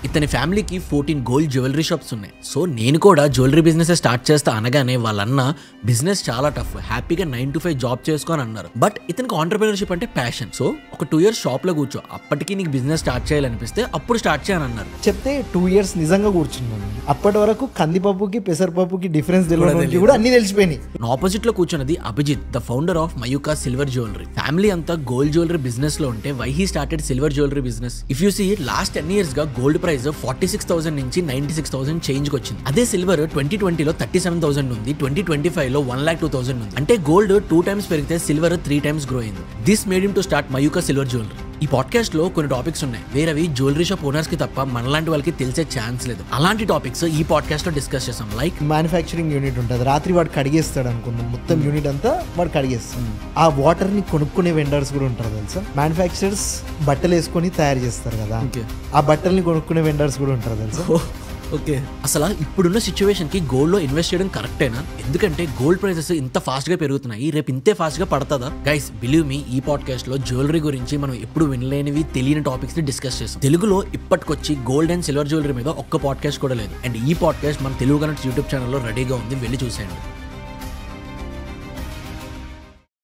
ఇతని ఫ్యామిలీకి 14 gold jewellery shops ఉన్నాయి. సో నేను కూడా జ్యువెలరీ బిజినెస్ స్టార్ట్ చేస్తా అనగానే వాళ్ళన్న బిజినెస్ చాలా టఫ్, హ్యాపీగా 9 to 5 జాబ్ చేసుకొని అన్నారు. బట్ ఇతనికి ఆంటర్‌ప్రెన్యూర్‌షిప్ అంటే ప్యాషన్. సో ఒక 2 years షాప్ లో కూర్చో, అప్పటికి నీకు బిజినెస్ స్టార్ట్ చేయాలనిపిస్తే అప్పుడు స్టార్ట్ చేయని అన్నారు. చెప్తే 2 years నిజంగా కూర్చున్నాను. అప్పటి వరకు కందిపప్పుకి పెసరపప్పుకి డిఫరెన్స్ తెలియడానికి కూడా అన్ని తెలిసిపోయినాయి. ఆపోజిట్ లో కూర్చున్నది Abhijit, the founder of Mayuka silver jewellery. Family అంతా గోల్డ్ జ్యువెలరీ బిజినెస్ లో ఉంటే why he started silver jewellery business. If you see last 10 years గా గోల్డ్ ప్రైస్ 46,000 నుంచి 96,000 చేంజ్ వచ్చింది. అదే సిల్వర్ 2020లో 37,000 ఉంది, 2025లో 1,02,000 ఉంది. అంటే గోల్డ్ 2 times పెరిగితే సిల్వర్ 3 times గ్రో అయింది. This made him to start Mayuka silver jewellery. ఈ పాడ్కాస్ట్ లో కొన్ని టాపిక్స్ ఉన్నాయి, వేరేవి జ్యువెలరీ షాప్ ఓనర్స్ కి తప్ప మనలాంటి వాళ్ళకి తెలిసే ఛాన్స్ లేదు. అలాంటి టాపిక్స్ ఈ పాడ్కాస్ట్ లో డిస్కస్ చేసాం. లైక్ మ్యానుఫ్యాక్చరింగ్ యూనిట్ ఉంటుంది, రాత్రి వాడు కడిగేస్తాడు అనుకున్నాం, మొత్తం యూనిట్ అంతా వాడు కడిగేస్తాడు. ఆ వాటర్ ని కొనుక్కునే వెండర్స్ కూడా ఉంటారు తెలుసా. మ్యానుఫ్యాక్చరర్స్ బట్టలు వేసుకొని తయారు చేస్తారు కదా, ఆ బట్టల్ని కొనుక్కునే వెండర్స్ కూడా ఉంటారు తెలుసా. ఓకే, అసలు ఇప్పుడున్న సిచ్యువేషన్ కి గోల్డ్ లో ఇన్వెస్ట్ చేయడం కరెక్టేనా? ఎందుకంటే గోల్డ్ ప్రైసెస్ ఇంత ఫాస్ట్ గా పెరుగుతున్నాయి, రేపు ఇంతే ఫాస్ట్ గా పడతాదా? గైస్ బిలీవ్ మీ, ఈ పాడ్కాస్ట్ లో జ్యువెలరీ గురించి మనం ఎప్పుడు వినలేనివి తెలియని టాపిక్స్ ని డిస్కస్ చేస్తాం. తెలుగులో ఇప్పటికొచ్చి గోల్డ్ అండ్ సిల్వర్ జ్యువెలరీ మీద ఒక్క పాడ్కాస్ట్ కూడా లేదు. అండ్ ఈ పాడ్కాస్ట్ మన తెలుగు కనెక్ట్ యూట్యూబ్ ఛానల్లో రెడీగా ఉంది, వెళ్ళి చూసేయండి.